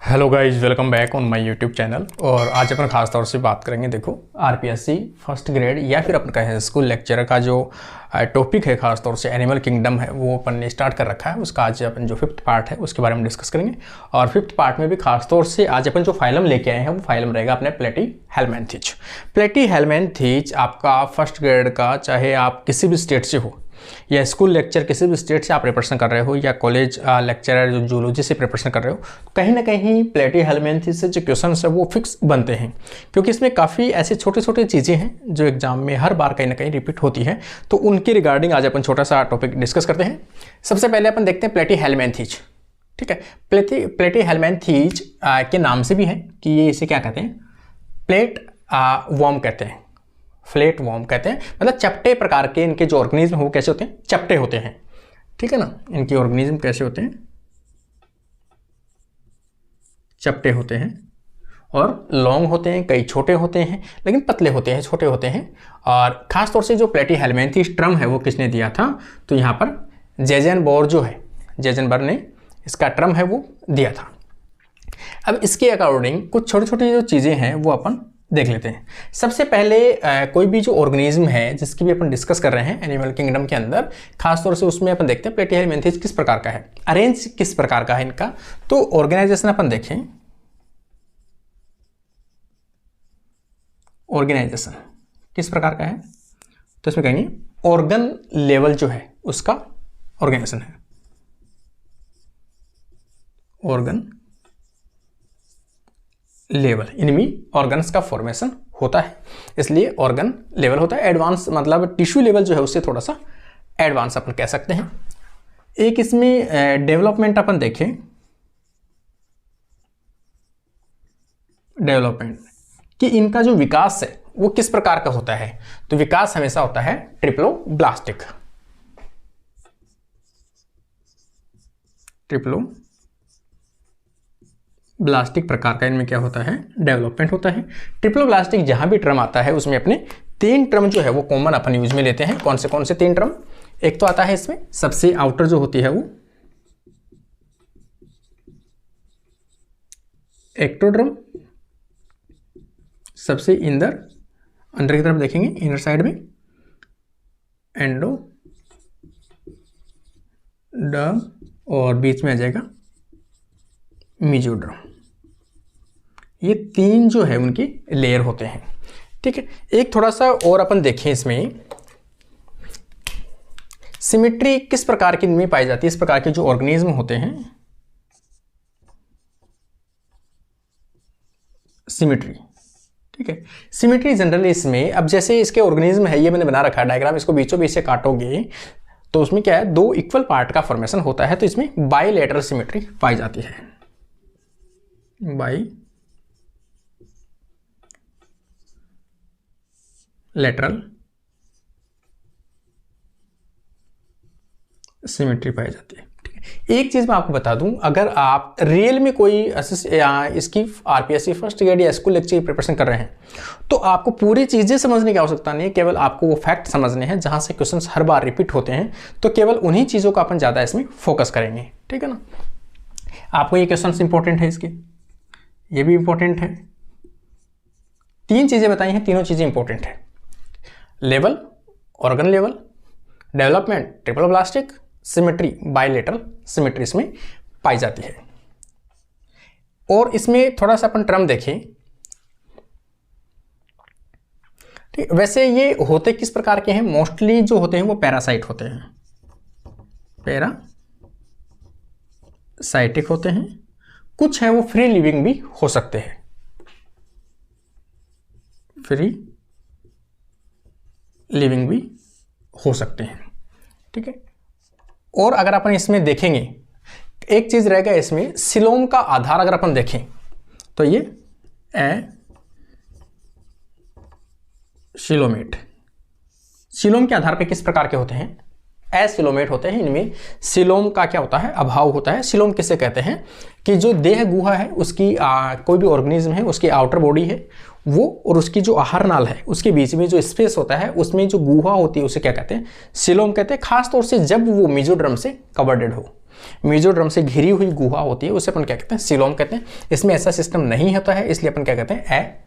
Hello guys, welcome back on my YouTube channel. और आज अपन खास तौर से बात करेंगे। देखो, आरपीएससी फर्स्ट ग्रेड या फिर अपन कहें स्कूल लेक्चर का जो टॉपिक है, खास तौर से एनिमल किंगडम है, वो अपन ने स्टार्ट कर रखा है। उसका आज अपन जो 5th पार्ट है उसके बारे में डिस्कस करेंगे। और 5th पार्ट में भी खास तौर से आज अपन जो फाइलम लेके आए हैं वो फाइलम रहेगा अपने प्लेटीहेल्मिन्थेज। प्लेटीहेल्मिन्थेज आपका फर्स्ट ग्रेड का, चाहे आप किसी भी स्टेट से हो या स्कूल लेक्चर किसी भी स्टेट से आप प्रिपरेशन कर रहे हो या कॉलेज लेक्चरर जो जूलॉजी से प्रिपरेशन कर रहे हो, कहीं ना कहीं प्लेटीहेल्मिन्थेज से जो क्वेश्चन है वो फिक्स बनते हैं, क्योंकि इसमें काफ़ी ऐसे छोटे छोटे चीज़ें हैं जो एग्जाम में हर बार कहीं ना कहीं रिपीट होती है। तो उनके रिगार्डिंग आज अपन छोटा सा टॉपिक डिस्कस करते हैं। सबसे पहले अपन देखते हैं प्लेटीहेल्मिन्थेज। ठीक है, प्लेटीहेल्मिन्थेज के नाम से भी है कि ये इसे क्या कहते हैं, प्लेट वॉर्म कहते हैं, फ्लैट वॉर्म कहते हैं। मतलब चपटे प्रकार के इनके जो ऑर्गेनिज्म है वो कैसे होते हैं, चपटे होते हैं। ठीक है ना, इनके ऑर्गेनिज्म कैसे होते हैं, चपटे होते हैं और लॉन्ग होते हैं, कई छोटे होते हैं लेकिन पतले होते हैं, छोटे होते हैं। और खास तौर से जो प्लेटीहेल्मिन्थेज टर्म है वो किसने दिया था, तो यहाँ पर जेजेनबर्ग जो है, जेजेनबर्ग ने इसका टर्म है वो दिया था। अब इसके अकॉर्डिंग कुछ छोटी छोटी जो चीज़ें हैं वो अपन देख लेते हैं। सबसे पहले कोई भी जो ऑर्गेनिज्म है जिसकी भी अपन डिस्कस कर रहे हैं एनिमल किंगडम के अंदर, खास तौर से उसमें अपन देखते हैं प्लेटीहेल्मिन्थेज किस प्रकार का है, अरेंज किस प्रकार का है इनका। तो ऑर्गेनाइजेशन अपन देखें, ऑर्गेनाइजेशन किस प्रकार का है, तो इसमें कहेंगे ऑर्गन लेवल जो है उसका ऑर्गेनाइजेशन है, ऑर्गन लेवल, इनमें ऑर्गन्स का फॉर्मेशन होता है, इसलिए ऑर्गन लेवल होता है। एडवांस मतलब टिश्यू लेवल जो है उससे थोड़ा सा एडवांस अपन कह सकते हैं। एक इसमें डेवलपमेंट अपन देखें, डेवलपमेंट कि इनका जो विकास है वो किस प्रकार का होता है, तो विकास हमेशा होता है ट्रिप्लोब्लास्टिक, ब्लास्टिक प्रकार का इनमें क्या होता है, डेवलपमेंट होता है। ट्रिप्लोब्लास्टिक जहां भी टर्म आता है उसमें अपने 3 टर्म जो है वो कॉमन अपन यूज में लेते हैं। कौन से 3 टर्म, एक तो आता है इसमें सबसे आउटर जो होती है वो एक्टोडर्म, सबसे अंदर की तरफ देखेंगे इनर साइड में एंडोडर्म, और बीच में आ जाएगा मेसोडर्म। ये 3 जो है उनकी लेयर होते हैं। ठीक है, एक थोड़ा सा और अपन देखें इसमें सिमेट्री किस प्रकार की इनमें पाई जाती है। इस प्रकार के जो ऑर्गेनिज्म होते हैं, सिमेट्री, ठीक है, सिमेट्री जनरली इसमें, अब जैसे इसके ऑर्गेनिज्म है, ये मैंने बना रखा है डायग्राम, इसको बीचों बीच से काटोगे तो उसमें क्या है, 2 इक्वल पार्ट का फॉर्मेशन होता है, तो इसमें बाइलेटरल सिमेट्री पाई जाती है, बाइलेटरल सिमेट्री पाई जाती है। ठीक है, एक चीज मैं आपको बता दूं, अगर आप रियल में कोई इसकी आरपीएससी फर्स्ट ग्रेड या स्कूल लेक्चर की प्रिपरेशन कर रहे हैं तो आपको पूरी चीजें समझने की आवश्यकता नहीं है, केवल आपको वो फैक्ट समझने हैं जहां से क्वेश्चंस हर बार रिपीट होते हैं, तो केवल उन्हीं चीजों का अपन ज्यादा इसमें फोकस करेंगे। ठीक है ना, आपको ये क्वेश्चन इंपॉर्टेंट है, इसके ये भी इंपॉर्टेंट है। 3 चीजें बताई हैं, तीनों चीजें इंपॉर्टेंट है, level, organ level, development triploblastic, symmetry bilateral symmetry इसमें पाई जाती है। और इसमें थोड़ा सा अपन टर्म देखें, ठीक, वैसे ये होते किस प्रकार के हैं, मोस्टली जो होते हैं वो पैरासाइट होते हैं, पैरासाइटिक होते हैं, कुछ है वो फ्री लिविंग भी हो सकते हैं, फ्री लिविंग भी हो सकते हैं। ठीक है, और अगर अपन इसमें देखेंगे एक चीज रहेगा इसमें, सिलोम का आधार अगर अपन देखें तो ये सिलोमेट, सिलोम के आधार पे किस प्रकार के होते हैं, एसिलोमेट होते हैं। इनमें सिलोम का क्या होता है, अभाव होता है। सिलोम किसे कहते हैं कि जो देह गुहा है उसकी कोई भी ऑर्गेनिज्म है उसकी आउटर बॉडी है वो, और उसकी जो आहार नाल है उसके बीच में जो स्पेस होता है उसमें जो गुहा होती है उसे क्या कहते हैं, सिलोम कहते हैं। खास तौर से जब वो मेसोडर्म से कवर्डेड हो, मेसोडर्म से घिरी हुई गुहा होती है, उसे अपन क्या कहते हैं, सीलोम कहते हैं। इसमें ऐसा सिस्टम नहीं होता है, इसलिए अपन क्या कहते हैं,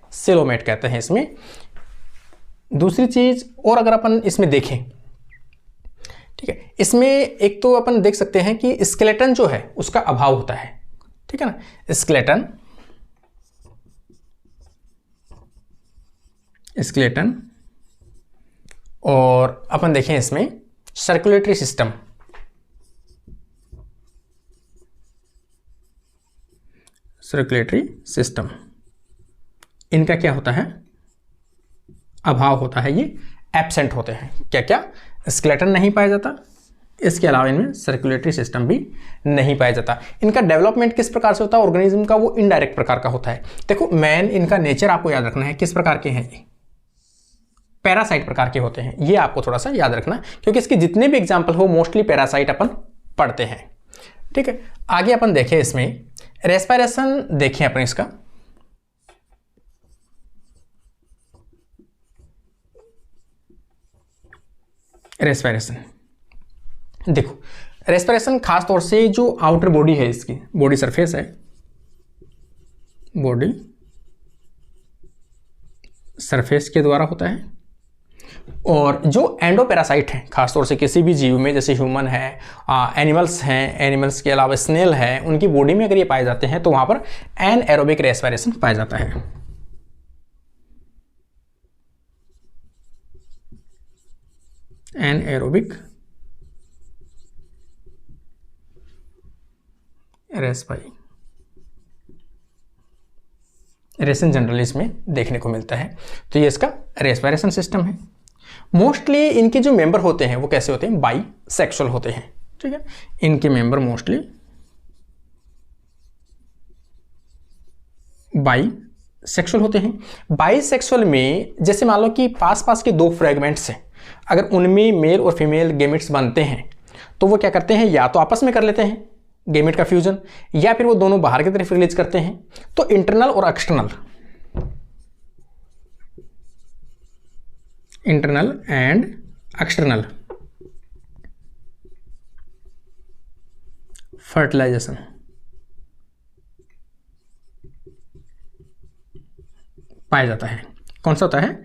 एसिलोमेट कहते हैं इसमें। दूसरी चीज और अगर अपन इसमें देखें, ठीक है, इसमें एक तो अपन देख सकते हैं कि स्केलेटन जो है उसका अभाव होता है, ठीक है ना, स्केलेटन। और अपन देखें इसमें सर्कुलेटरी सिस्टम, इनका क्या होता है, अभाव होता है, ये एब्सेंट होते हैं। क्या क्या, स्केलेटन नहीं पाया जाता, इसके अलावा इनमें सर्कुलेटरी सिस्टम भी नहीं पाया जाता। इनका डेवलपमेंट किस प्रकार से होता है ऑर्गेनिज्म का, वो इनडायरेक्ट प्रकार का होता है। देखो मेन इनका नेचर आपको याद रखना है, किस प्रकार के हैं ये, पैरासाइट प्रकार के होते हैं, ये आपको थोड़ा सा याद रखना, क्योंकि इसके जितने भी एग्जाम्पल हो मोस्टली पैरासाइट अपन पढ़ते हैं, ठीक है। आगे अपन देखें इसमें रेस्पिरेशन, देखें अपन इसका, रेस्पिरेशन देखो, रेस्पिरेशन खास तौर से जो आउटर बॉडी है, इसकी बॉडी सरफेस है, बॉडी सरफेस के द्वारा होता है। और जो एंडोपैरासाइट है खासतौर से किसी भी जीव में, जैसे ह्यूमन है, एनिमल्स हैं, एनिमल्स के अलावा स्नेल है, उनकी बॉडी में अगर ये पाए जाते हैं तो वहां पर एनएरोबिक रेस्पिरेशन पाया जाता है। एनएरोबिक रेस्पिरेशन जनरली इसमें देखने को मिलता है। तो ये इसका रेस्पिरेशन सिस्टम है। मोस्टली इनके जो मेंबर होते हैं वो कैसे होते हैं, बाई सेक्सुअल होते हैं, ठीक है। इनके मेंबर मोस्टली बाई सेक्सुअल होते हैं। बाई सेक्सुअल में जैसे मान लो कि पास पास के दो फ्रेगमेंट्स हैं, अगर उनमें मेल और फीमेल गेमेट्स बनते हैं तो वो क्या करते हैं, या तो आपस में कर लेते हैं गेमेट का फ्यूजन, या फिर वो दोनों बाहर की तरफ रिलीज करते हैं। तो इंटरनल और external, internal and external fertilisation पाया जाता है। कौन सा होता है,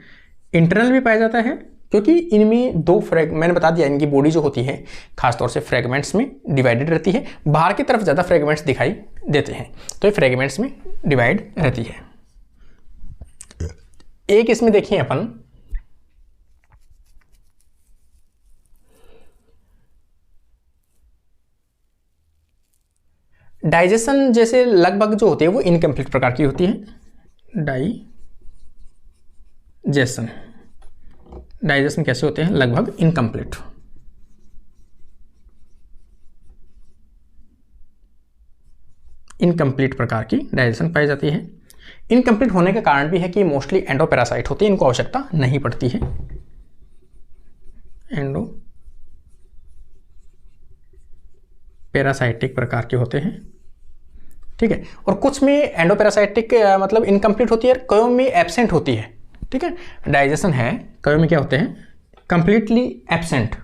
इंटरनल भी पाया जाता है, क्योंकि इनमें दो मैंने बता दिया, इनकी बॉडी जो होती है खासतौर से फ्रेगमेंट्स में डिवाइडेड रहती है, बाहर की तरफ ज़्यादा फ्रेगमेंट्स दिखाई देते हैं, तो ये फ्रेगमेंट्स में डिवाइड रहती है। एक इसमें देखिए अपन डाइजेशन जैसे लगभग जो होती है वो इनकम्प्लीट प्रकार की होती है। डाइजेशन कैसे होते हैं, लगभग इनकम्प्लीट। इनकम्प्लीट प्रकार की डाइजेशन पाई जाती है। इनकम्प्लीट होने का कारण भी है कि मोस्टली एंडोपैरासाइट होती है, इनको आवश्यकता नहीं पड़ती है। पैरासाइटिक प्रकार के होते हैं, ठीक है। और कुछ में एंडोपैरासाइटिक मतलब इनकम्प्लीट होती है, कईयों में एब्सेंट होती है, ठीक है। डाइजेशन है, कईयों में क्या होते हैं, कंप्लीटली एब्सेंट।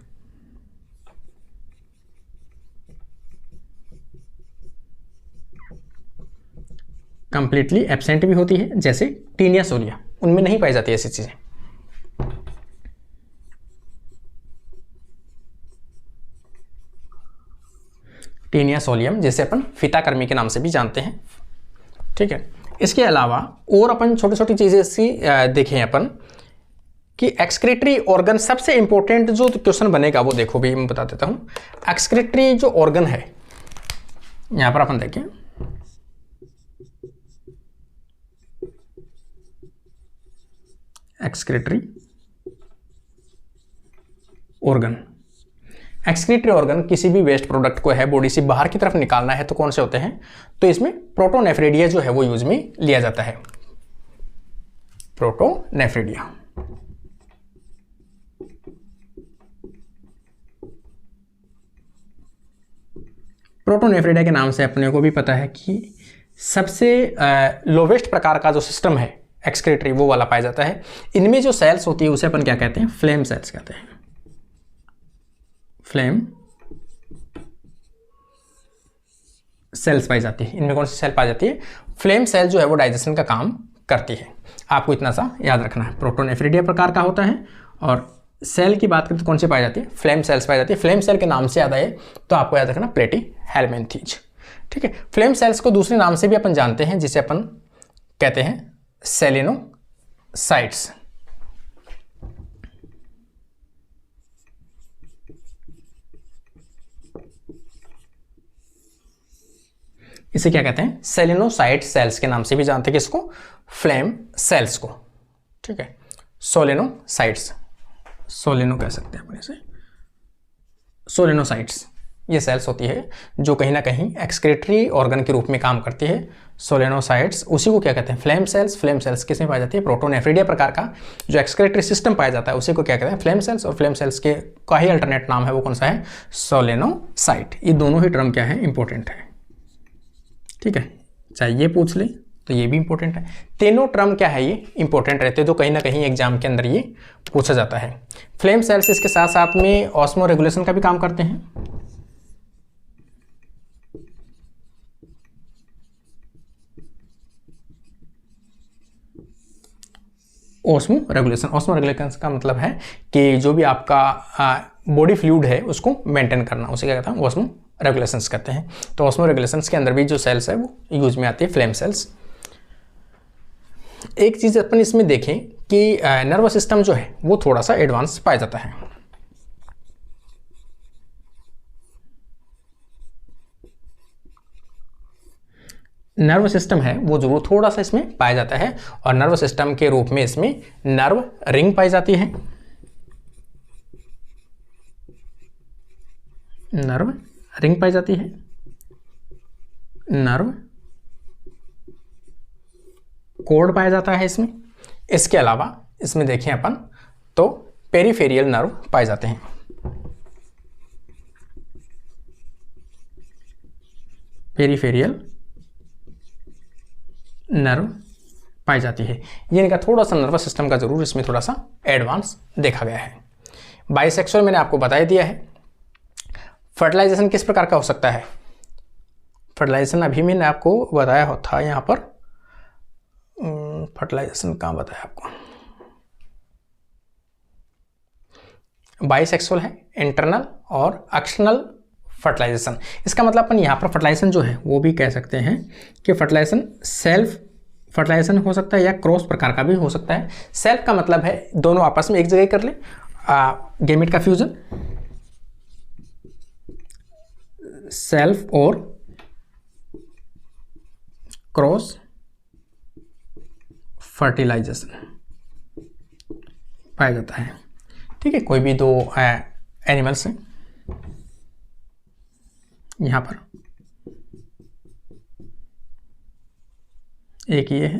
कंप्लीटली एब्सेंट भी होती है, जैसे टीनिया सोलिया, उनमें नहीं पाई जाती ऐसी चीजें। टीनिया सोलियम, जैसे अपन फीताकृमि के नाम से भी जानते हैं, ठीक है। इसके अलावा और अपन छोटी छोटी चीजें इसकी देखें अपन कि एक्सक्रीटरी ऑर्गन, सबसे इंपॉर्टेंट जो क्वेश्चन बनेगा वो देखो भी मैं बता देता हूं। एक्सक्रीटरी जो ऑर्गन है, यहां पर अपन देखें, एक्सक्रीटरी ऑर्गन। एक्सक्रीटरी ऑर्गन किसी भी वेस्ट प्रोडक्ट को है बॉडी से बाहर की तरफ निकालना है तो कौन से होते हैं, तो इसमें प्रोटोनेफ्रिडिया जो है वो यूज में लिया जाता है। प्रोटोनेफ्रिडिया, प्रोटोनेफ्रिडिया के नाम से अपने को भी पता है कि सबसे लोवेस्ट प्रकार का जो सिस्टम है एक्सक्रीटरी वो वाला पाया जाता है। इनमें जो सेल्स होती है उसे अपन क्या कहते हैं, फ्लेम सेल्स कहते हैं। फ्लेम सेल्स पाई जाती है। इनमें कौन सी सेल पाई जाती है? फ्लेम सेल जो है वो डाइजेशन का काम करती है। आपको इतना सा याद रखना है। प्रोटोनेफ्रिडिया प्रकार का होता है और सेल की बात करें तो कौन सी पाई जाती है? फ्लेम सेल्स पाई जाती है। फ्लेम सेल के नाम से याद आए तो आपको याद रखना प्लेटीहेल्मिन्थेज। ठीक है, फ्लेम सेल्स को दूसरे नाम से भी अपन जानते हैं जिसे अपन कहते हैं सेलिनोसाइट्स। इसे क्या कहते हैं? सेलिनोसाइट सेल्स के नाम से भी जानते हैं किसको? फ्लेम सेल्स को। ठीक है, सोलेनोसाइट्स, सोलेनो कह सकते हैं अपन इसे, सोलेनोसाइट्स ये सेल्स होती है जो कहीं ना कहीं एक्सक्रीटरी ऑर्गन के रूप में काम करती है। सोलेनोसाइट्स उसी को क्या कहते हैं? Flame cells. फ्लेम सेल्स किसमें पाई जाती है? प्रोटोनेफ्रिडिया प्रकार का जो एक्सक्रीटरी सिस्टम पाया जाता है उसी को क्या कहते हैं? Flame cells. और फ्लेम सेल्स के का ही अल्टरनेट नाम है वो कौन सा है? सोलेनोसाइट। ये दोनों ही टर्म क्या है? इंपॉर्टेंट है। ठीक है, चाहे ये पूछ ले तो ये भी इंपॉर्टेंट है। तीनों टर्म क्या है? ये इंपॉर्टेंट रहते हैं, तो कहीं ना कहीं एग्जाम के अंदर ये पूछा जाता है। फ्लेम सेल्स इसके साथ साथ में ऑस्मो रेगुलेशन का भी काम करते हैं। ऑस्मो रेगुलेशन का मतलब है कि जो भी आपका बॉडी फ्लूइड है उसको मेंटेन करना, उसे क्या कहते हैं? ऑस्मो रेगुलेशंस करते हैं। तो ऑस्मो रेगुलेशंस के अंदर भी जो सेल्स है वो यूज में आती है, फ्लेम सेल्स। एक चीज अपन इसमें देखें कि नर्वस सिस्टम जो है वो थोड़ा सा एडवांस पाया जाता है। नर्व सिस्टम है वो जरूर थोड़ा सा इसमें पाया जाता है और नर्व सिस्टम के रूप में इसमें नर्व रिंग पाई जाती है, नर्व रिंग पाई जाती है, नर्व कोड पाया जाता है इसमें। इसके अलावा इसमें देखें अपन तो पेरिफेरियल नर्व पाए जाते हैं। पेरिफेरियल नर्व पाई जाती है। ये इनका थोड़ा सा नर्वस सिस्टम का जरूर इसमें थोड़ा सा एडवांस देखा गया है। बाइसेक्सुअल मैंने आपको बता दिया है। फर्टिलाइजेशन किस प्रकार का हो सकता है? फर्टिलाइजेशन अभी मैंने आपको बताया था यहाँ पर। फर्टिलाइजेशन कहाँ बताया आपको? बाइसेक्सुअल है, इंटरनल और एक्सटर्नल फर्टिलाइजेशन। इसका मतलब अपन यहाँ पर फर्टिलाइजेशन जो है वो भी कह सकते हैं कि फर्टिलाइजेशन सेल्फ फर्टिलाइजेशन हो सकता है या क्रॉस प्रकार का भी हो सकता है। सेल्फ का मतलब है दोनों आपस में एक जगह कर ले, गैमेट का फ्यूजन, सेल्फ और क्रॉस फर्टिलाइजेशन पाया जाता है। ठीक है, कोई भी दो एनिमल्स हैं, यहां पर एक ये है,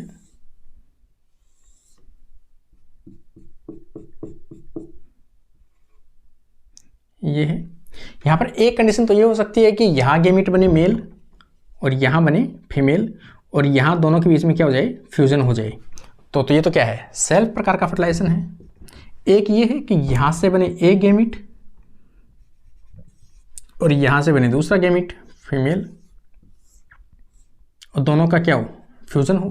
ये है। यहां पर एक कंडीशन तो ये हो सकती है कि यहां गैमीट बने मेल और यहां बने फीमेल और यहां दोनों के बीच में क्या हो जाए? फ्यूजन हो जाए। तो ये तो क्या है? सेल्फ प्रकार का फर्टिलाइजेशन है। एक ये है कि यहां से बने एक गैमीट और यहां से बने दूसरा गैमीट फीमेल और दोनों का क्या हो? फ्यूजन हो।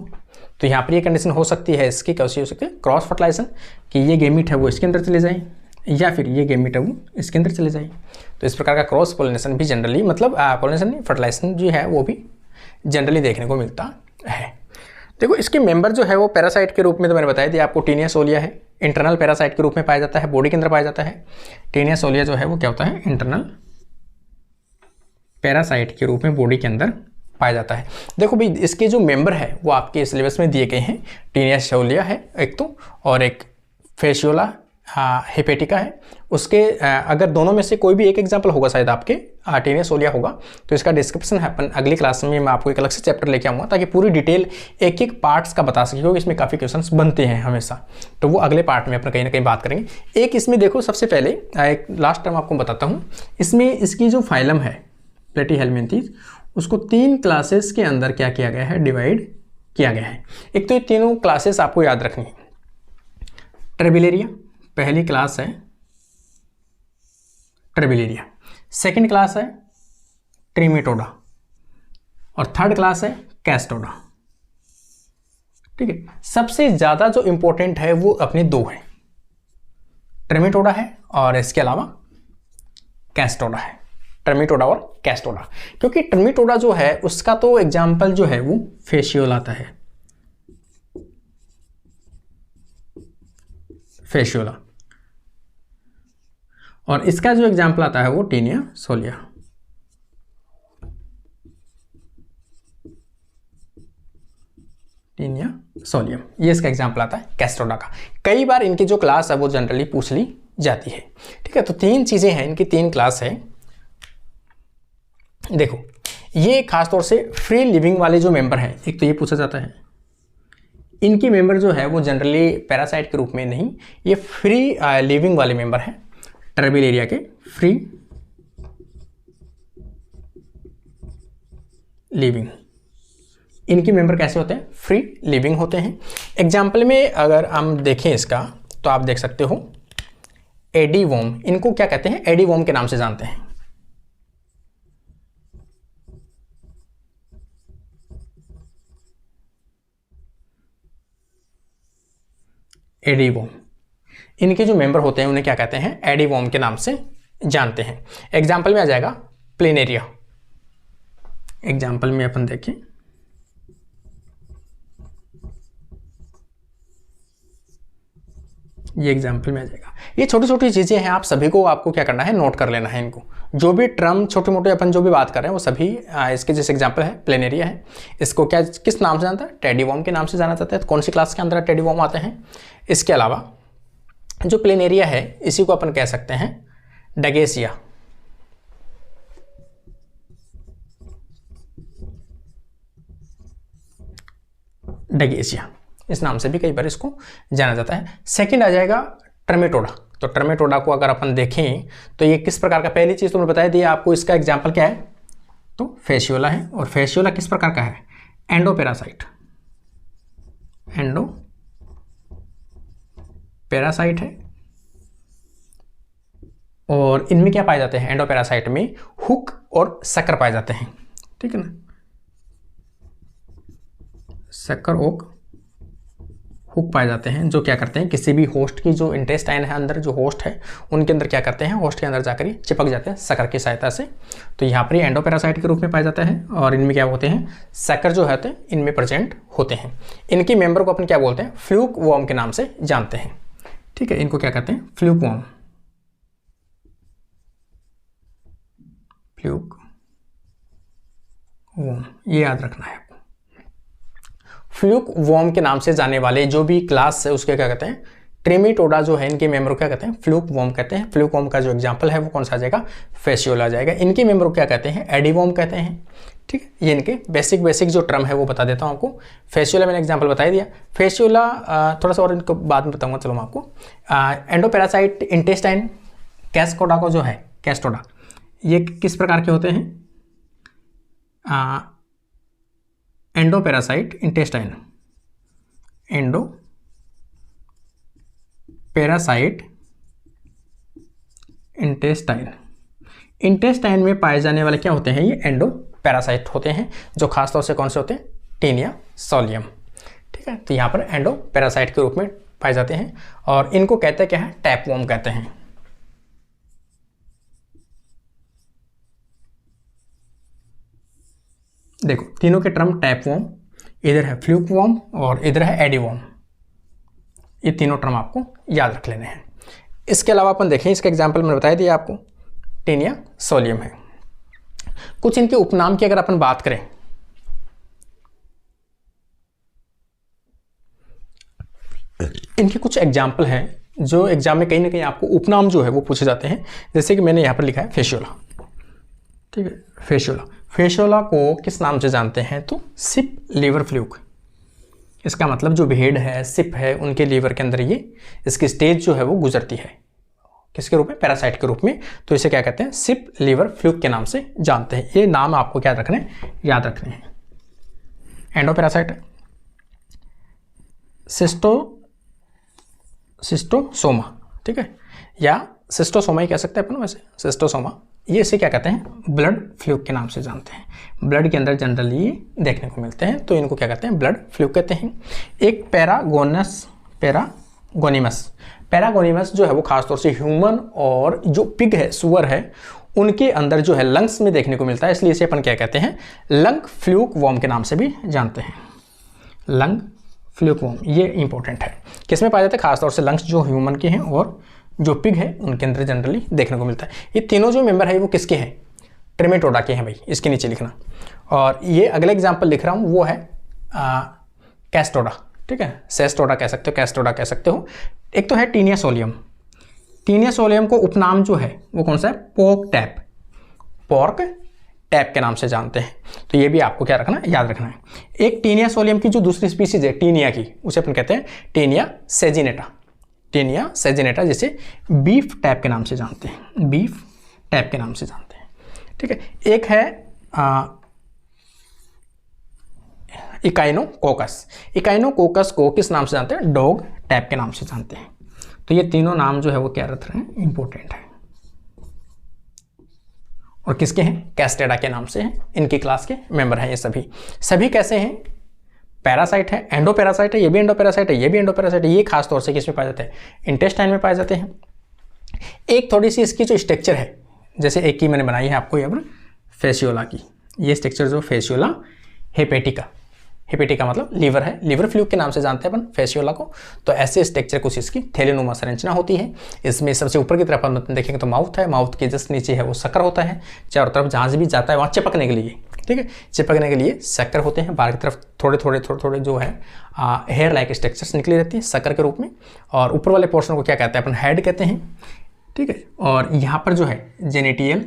तो यहां पर ये कंडीशन हो सकती है इसकी, कैसी हो सकती है? क्रॉस फर्टिलाइजेशन, कि ये गैमीट है वो इसके अंदर चले जाए या फिर ये गैमीट है वो इसके अंदर चले जाए। तो इस प्रकार का क्रॉस पोलिनेशन भी जनरली, मतलब पोलिनेशन नहीं, फर्टिलाइजेशन जो है वो भी जनरली देखने को मिलता है। देखो इसके मेंबर जो है वो पैरासाइट के रूप में तो मैंने बताया दिया आपको, टीनिया सोलिया है। इंटरनल पैरासाइट के रूप में पाया जाता है, बॉडी के अंदर पाया जाता है। टीनिया सोलिया जो है वो क्या होता है? इंटरनल पैरासाइट के रूप में बॉडी के अंदर पाया जाता है। देखो भाई इसके जो मेंबर है वो आपके सिलेबस में दिए गए हैं। टीनिया सोलिया है एक तो, और एक फेशियोला हेपेटिका है। उसके अगर दोनों में से कोई भी एक एग्जाम्पल होगा शायद आपके टीनिया सोलिया होगा, तो इसका डिस्क्रिप्शन है अपन अगली क्लास में मैं आपको एक अलग से चैप्टर लेके आऊँगा ताकि पूरी डिटेल एक एक पार्ट्स का बता सके, क्योंकि इसमें काफ़ी क्वेश्चंस बनते हैं हमेशा। तो वो अगले पार्ट में अपन कहीं ना कहीं बात करेंगे। एक इसमें देखो सबसे पहले एक लास्ट टाइम आपको बताता हूँ, इसमें इसकी जो फाइलम है प्लेटीहेल्मिन्थेज, उसको 3 क्लासेस के अंदर क्या किया गया है? डिवाइड किया गया है। एक तो ये तीनों क्लासेस आपको याद रखनी है। ट्रेबिलेरिया पहली क्लास है, ट्रेबिलेरिया। सेकंड क्लास है ट्रिमेटोडा, और थर्ड क्लास है कैस्टोडा। ठीक है, सबसे ज़्यादा जो इंपॉर्टेंट है वो अपने दो है, ट्रेमेटोडा है और इसके अलावा कैस्टोडा है। ट्रेमेटोडा और कैस्टोडा, क्योंकि ट्रेमेटोडा जो है उसका तो एग्जाम्पल जो है वो फेशियोल आता है, फेशियोला, और इसका जो एग्जाम्पल आता है वो टीनिया सोलिया। टीनिया सोलियम, ये इसका एग्जाम्पल आता है कैस्टोडा का। कई बार इनकी जो क्लास है वो जनरली पूछ ली जाती है। ठीक है, तो तीन चीजें हैं, इनकी तीन क्लास है। देखो, ये खासतौर से फ्री लिविंग वाले जो मेंबर हैं, एक तो ये पूछा जाता है, इनकी मेंबर जो है वो जनरली पैरासाइट के रूप में नहीं, ये फ्री लिविंग वाले मेंबर हैं, टर्बिलेरिया के फ्री लिविंग। इनकी मेंबर कैसे होते हैं? फ्री लिविंग होते हैं। एग्जाम्पल में अगर हम देखें इसका, तो आप देख सकते हो एडी वॉर्म, इनको क्या कहते हैं? एडी वॉर्म के नाम से जानते हैं। एडी वॉर्म, इनके जो मेंबर होते हैं उन्हें क्या कहते हैं? एडी वॉर्म के नाम से जानते हैं। एग्जाम्पल में आ जाएगा प्लेनेरिया। एग्जाम्पल में अपन देखें, ये एग्जाम्पल में आ जाएगा। ये छोटी छोटी चीज़ें हैं, आप सभी को आपको क्या करना है? नोट कर लेना है इनको। जो भी टर्म छोटे मोटे अपन जो भी बात कर रहे हैं वो सभी इसके जैसे एग्जाम्पल है प्लेनेरिया है, इसको क्या किस नाम से जानता है? टेडी वॉर्म के नाम से जाना जाता है। तो कौन सी क्लास के अंदर टेडी वॉर्म आते हैं? इसके अलावा जो प्लेनेरिया है इसी को अपन कह सकते हैं डगेसिया। डगेसिया इस नाम से भी कई बार इसको जाना जाता है। सेकंड आ जाएगा ट्रेमेटोडा। तो ट्रेमेटोडा को अगर अपन देखें तो ये किस प्रकार का, पहली चीज तो मैंने बताया दी आपको, इसका एग्जाम्पल क्या है? तो फेशियोला है। और फेशियोला किस प्रकार का है? एंडोपेरासाइट। एंडो पैरासाइट है। और इनमें क्या पाए जाते हैं? एंडोपेरासाइट में हुक और शक्कर पाए जाते हैं। ठीक है ना, शक्कर और हुक पाए जाते हैं, जो क्या करते हैं? किसी भी होस्ट की जो इंटेस्टाइन है, अंदर जो होस्ट है उनके अंदर क्या करते हैं? होस्ट के अंदर जाकर ही चिपक जाते हैं शक्कर की सहायता से। तो यहाँ पर एंडोपेरासाइट के रूप में पाया जाता है। और इनमें क्या होते हैं? शक्कर जो होते हैं इनमें प्रेजेंट होते हैं। इनकी मेंबर को अपन क्या बोलते हैं? फ्लूक वॉर्म के नाम से जानते हैं। ठीक है, इनको क्या कहते हैं? Fluke warm. फ्लूक वॉर्म, ये याद रखना है। फ्लूक वॉर्म के नाम से जाने वाले जो भी क्लास है उसके क्या कहते हैं? ट्रेमेटोडा जो है इनके मेंबर को क्या कहते हैं? फ्लूक वॉर्म कहते हैं। फ्लूक वॉर्म का जो एग्जांपल है वो कौन सा आ जाएगा? फेशियोला आ जाएगा। इनके मेंबर को क्या कहते हैं? एडी वॉर्म कहते हैं। ठीक है, ये इनके बेसिक जो टर्म है वो बता देता हूँ आपको। फेशियोला मैंने एग्जाम्पल बता ही दिया। फेशियोला थोड़ा सा और इनको बाद में बताऊंगा, चलो मैं आपको। एंडोपेरासाइट इंटेस्टाइन कैस्टोडा को जो है, कैस्टोडा, ये किस प्रकार के होते हैं? Endoparasite intestine, endo parasite intestine. Intestine में पाए जाने वाले क्या होते हैं? ये एंडो पैरासाइट होते हैं, जो खासतौर से कौन से होते हैं? Taenia solium. ठीक है, तो यहाँ पर एंडो पैरासाइट के रूप में पाए जाते हैं। और इनको कहते हैं क्या है? टैपवॉर्म कहते हैं। देखो, तीनों के टर्म टैपवॉर्म, इधर है फ्लूक वॉर्म और इधर है एडी वॉर्म। ये तीनों टर्म आपको याद रख लेने हैं। इसके अलावा अपन देखें, इसका एग्जाम्पल मैंने बताया दिया आपको, टीनिया सोलियम है। कुछ इनके उपनाम की अगर अपन बात करें, इनके कुछ एग्जाम्पल हैं जो एग्जाम में कहीं ना कहीं आपको उपनाम जो है वो पूछे जाते हैं। जैसे कि मैंने यहाँ पर लिखा है फेशियोला। ठीक है, फेशियोला। फेशियोला को किस नाम से जानते हैं? तो सिप लीवर फ्लूक। इसका मतलब जो हेड है, सिप है, उनके लीवर के अंदर ये इसकी स्टेज जो है वो गुजरती है। किसके रूप में? पैरासाइट के रूप में। तो इसे क्या कहते हैं? सिप लीवर फ्लूक के नाम से जानते हैं। ये नाम आपको क्या रखने? याद रखने हैं। Endoparasite, schistosoma. ठीक है, या सिस्टोसोमा ही कह सकते हैं अपन, वैसे सिस्टोसोमा ये इसे क्या कहते हैं, ब्लड फ्लूक के नाम से जानते हैं। ब्लड के अंदर जनरली ये देखने को मिलते हैं, तो इनको क्या कहते हैं, ब्लड फ्लूक कहते हैं। एक पैरागोनिमस जो है वो खासतौर से ह्यूमन और जो पिग है, सुअर है, उनके अंदर जो है लंग्स में देखने को मिलता है, इसलिए इसे अपन क्या कहते हैं, लंग फ्लूक वॉर्म के नाम से भी जानते हैं। लंग फ्लूक वॉर्म ये इंपॉर्टेंट है। किस में पाया जाता है, खासतौर से लंग्स जो ह्यूमन के हैं और जो पिग है उनके अंदर जनरली देखने को मिलता है। ये तीनों जो मेंबर है वो किसके हैं, ट्रेमेटोडा के हैं भाई, इसके नीचे लिखना। और ये अगले एग्जाम्पल लिख रहा हूँ वो है कैस्टोडा, ठीक है, सेस्टोडा कह सकते हो, कैस्टोडा कह सकते हो। एक तो है टीनिया सोलियम। टीनिया सोलियम को उपनाम जो है वो कौन सा है, पोर्क टैप के नाम से जानते हैं। तो ये भी आपको क्या रखना है, याद रखना है। एक टीनिया सोलियम की जो दूसरी स्पीसीज है टीनिया की, उसे अपन कहते हैं टीनिया सेजिनेटा, जिसे बीफ टैप के नाम से जानते हैं, बीफ टैप के नाम से जानते हैं, ठीक है। एक है इकाइनोकोकस को किस नाम से जानते हैं, डॉग टैप के नाम से जानते हैं। तो ये तीनों नाम जो है वो क्या रख रहे हैं, इंपॉर्टेंट है। और किसके हैं, कैस्टेडा के नाम से हैं, इनकी क्लास के मेंबर हैं ये सभी कैसे हैं, पैरासाइट है, एंडोपैरासाइट है, ये भी एंडोपैरासाइट है, ये भी एंडोपैरासाइट है। ये खास तौर से किसमें पाए जाते हैं, इंटेस्टाइन में पाए जाते हैं। एक थोड़ी सी इसकी जो स्ट्रक्चर है, जैसे एक की मैंने बनाई है आपको यहाँ पर फेसियोला की, ये स्ट्रक्चर जो फेसियोला हेपेटिका मतलब लीवर है, लीवर फ्लूक के नाम से जानते हैं अपन फेसियोला को। तो ऐसे स्ट्रक्चर कुछ इसकी थैलेनुमा संरचना होती है। इसमें सबसे ऊपर की तरफ हम देखेंगे तो माउथ है, माउथ के जस्ट नीचे है वो शक्कर होता है, चारों तरफ जहाँ से भी जाता है वहाँ चिपकने के लिए, ठीक है, चिपकने के लिए शक्कर होते हैं। बाहर की तरफ थोड़े थोड़े जो है हेयर लाइक स्ट्रक्चर्स निकली रहती है शक्कर के रूप में। और ऊपर वाले पोर्शन को क्या कहते हैं अपन, हेड कहते हैं, ठीक है। और यहाँ पर जो है जेनेटियल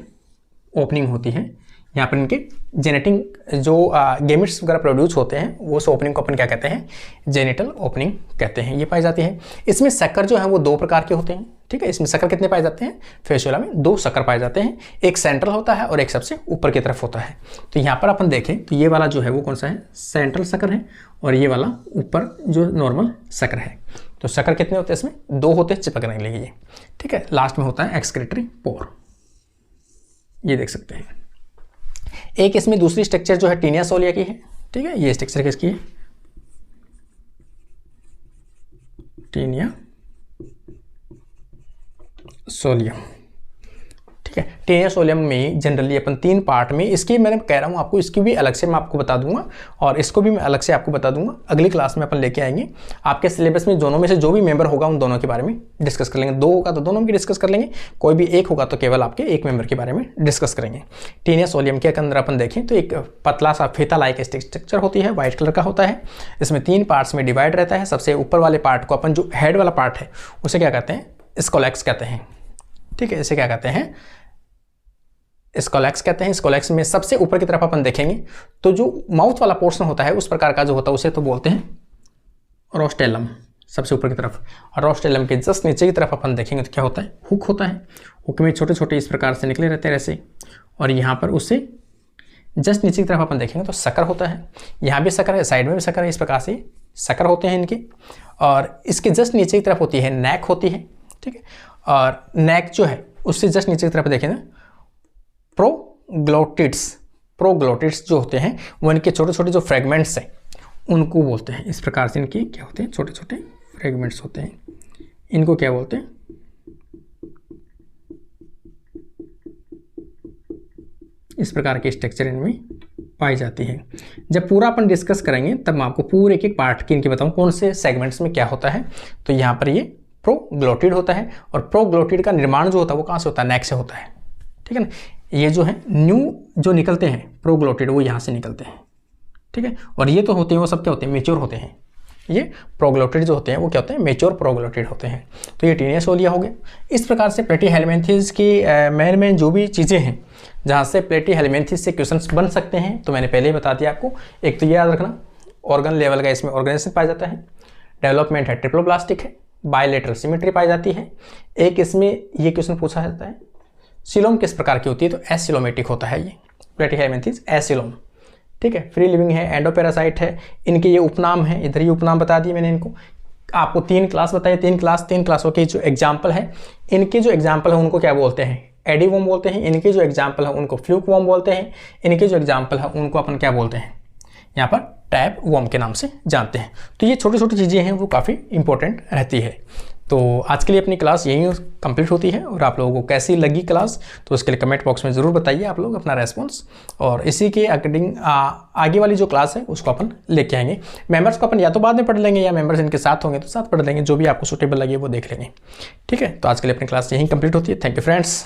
ओपनिंग होती है, यहाँ पर इनके जेनेटिक जो गेमिट्स वगैरह प्रोड्यूस होते हैं वो उस ओपनिंग को अपन क्या कहते हैं, जेनिटल ओपनिंग कहते हैं। ये पाई जाती है। इसमें शक्कर जो है वो दो प्रकार के होते हैं, ठीक है। इसमें शक्कर कितने पाए जाते हैं, फेसियोला में दो शक्कर पाए जाते हैं, एक सेंट्रल होता है और एक सबसे ऊपर की तरफ होता है। तो यहाँ पर अपन देखें तो ये वाला जो है वो कौन सा है, सेंट्रल शक्कर है, और ये वाला ऊपर जो नॉर्मल शक्कर है। तो शक्कर कितने होते हैं, इसमें दो होते हैं चिपकने के लिए, ठीक है। लास्ट में होता है एक्सक्रीटरी पोर, ये देख सकते हैं। एक इसमें दूसरी स्ट्रक्चर जो है टीनिया सोलिया की है, ठीक है। ये स्ट्रक्चर किसकी है, टीनिया सोलियम, ठीक है। टीनिया सोलियम में जनरली अपन तीन पार्ट में, इसकी मैंने कह रहा हूँ आपको, इसकी भी अलग से मैं आपको बता दूंगा और इसको भी मैं अलग से आपको बता दूंगा। अगली क्लास में अपन लेके आएंगे। आपके सिलेबस में दोनों में से जो भी मेंबर होगा उन दोनों के बारे में डिस्कस कर लेंगे। दो होगा तो दोनों की डिस्कस कर लेंगे, कोई भी एक होगा तो केवल आपके एक मेंबर के बारे में डिस्कस करेंगे। टीनिया सोलियम के अंदर अपन देखें तो एक पतला सा फीता लाइक स्ट्रक्चर होती है, व्हाइट कलर का होता है। इसमें तीन पार्ट्स में डिवाइड रहता है। सबसे ऊपर वाले पार्ट को अपन, जो हेड वाला पार्ट है, उसे क्या कहते हैं, स्कोलेक्स कहते हैं, ठीक है। इसे क्या कहते हैं, स्कोलेक्स कहते हैं। स्कोलेक्स में सबसे ऊपर की तरफ अपन देखेंगे तो जो माउथ वाला पोर्शन होता है उस प्रकार का जो होता है उसे तो बोलते हैं रोस्टेलम, सबसे ऊपर की तरफ। और रोस्टेलम के जस्ट नीचे की तरफ अपन देखेंगे तो क्या होता है, हुक होता है। हुक में छोटे छोटे इस प्रकार से निकले रहते हैं ऐसे, और यहाँ पर उससे जस्ट नीचे की तरफ अपन देखेंगे तो शक्कर होता है। यहाँ भी शक्कर है, साइड में भी शक्कर है, इस प्रकार से शक्कर होते हैं इनके। और इसके जस्ट नीचे की तरफ होती है नेक होती है, ठीक है। और नेक जो है उससे जस्ट नीचे की तरफ देखेंगे प्रोग्लोटिड्स जो होते हैं वो इनके छोटे छोटे जो फ्रेगमेंट्स हैं उनको बोलते हैं। इस प्रकार से इनके क्या होते हैं, छोटे छोटे फ्रेगमेंट्स होते हैं, इनको क्या बोलते हैं, इस प्रकार के स्ट्रक्चर इनमें पाई जाती है। जब पूरा अपन डिस्कस करेंगे तब मैं आपको पूरे एक एक पार्ट की इनके बताऊं कौन से सेगमेंट्स में क्या होता है। तो यहाँ पर ये प्रोग्लोटिड होता है, और प्रोग्लोटिड का निर्माण जो होता है वो कहाँ से होता है, नेक से होता है, ठीक है ना। ये जो है न्यू जो निकलते हैं प्रोग्लोटिड वो यहाँ से निकलते हैं, ठीक है। और ये तो होते हैं वो सब क्या होते हैं, मेच्योर होते हैं। ये प्रोग्लोटिड जो होते हैं वो क्या होते हैं, मेच्योर प्रोग्लोटिड होते हैं। तो ये टीनिया सोलिया हो गया। इस प्रकार से प्लेटीहेलमिन्थेस की मेन जो भी चीज़ें हैं जहाँ से प्लेटीहेलमिन्थेस से क्वेश्चंस बन सकते हैं, तो मैंने पहले ही बता दिया आपको। एक तो ये याद रखना, ऑर्गन लेवल का इसमें ऑर्गेनाइजेशन पाया जाता है, डेवलपमेंट है ट्रिप्लोब्लास्टिक है, बायलेटरल सिमेट्री पाई जाती है। एक इसमें ये क्वेश्चन पूछा जाता है, सिलोम किस प्रकार की होती है, तो एसिलोमेटिक होता है ये प्लेटीहेलमिन्थेस एसिलोम, ठीक है। फ्री लिविंग है, एंडोपैरासाइट है, इनके ये उपनाम है, इधर ये उपनाम बता दिए मैंने इनको। आपको तीन क्लास बताइए, तीन क्लासों के जो एग्जाम्पल है, इनके जो एग्जाम्पल है उनको क्या बोलते हैं, एडी वॉर्म बोलते हैं, इनके जो एग्जाम्पल है उनको फ्लूक वॉर्म बोलते हैं, इनके जो एग्जाम्पल है उनको अपन क्या बोलते हैं यहाँ पर टैप वॉर्म के नाम से जानते हैं। तो ये छोटी छोटी चीज़ें हैं वो काफ़ी इंपॉर्टेंट रहती है। तो आज के लिए अपनी क्लास यहीं कंप्लीट होती है, और आप लोगों को कैसी लगी क्लास तो उसके लिए कमेंट बॉक्स में ज़रूर बताइए आप लोग अपना रेस्पॉन्स, और इसी के अकॉर्डिंग आगे वाली जो क्लास है उसको अपन लेके आएंगे। मेंबर्स को अपन या तो बाद में पढ़ लेंगे या मेंबर्स इनके साथ होंगे तो साथ पढ़ लेंगे, जो भी आपको सूटेबल लगे वो देख लेंगे। ठीक है, तो आज के लिए अपनी क्लास यहीं कंप्लीट होती है। Thank you friends.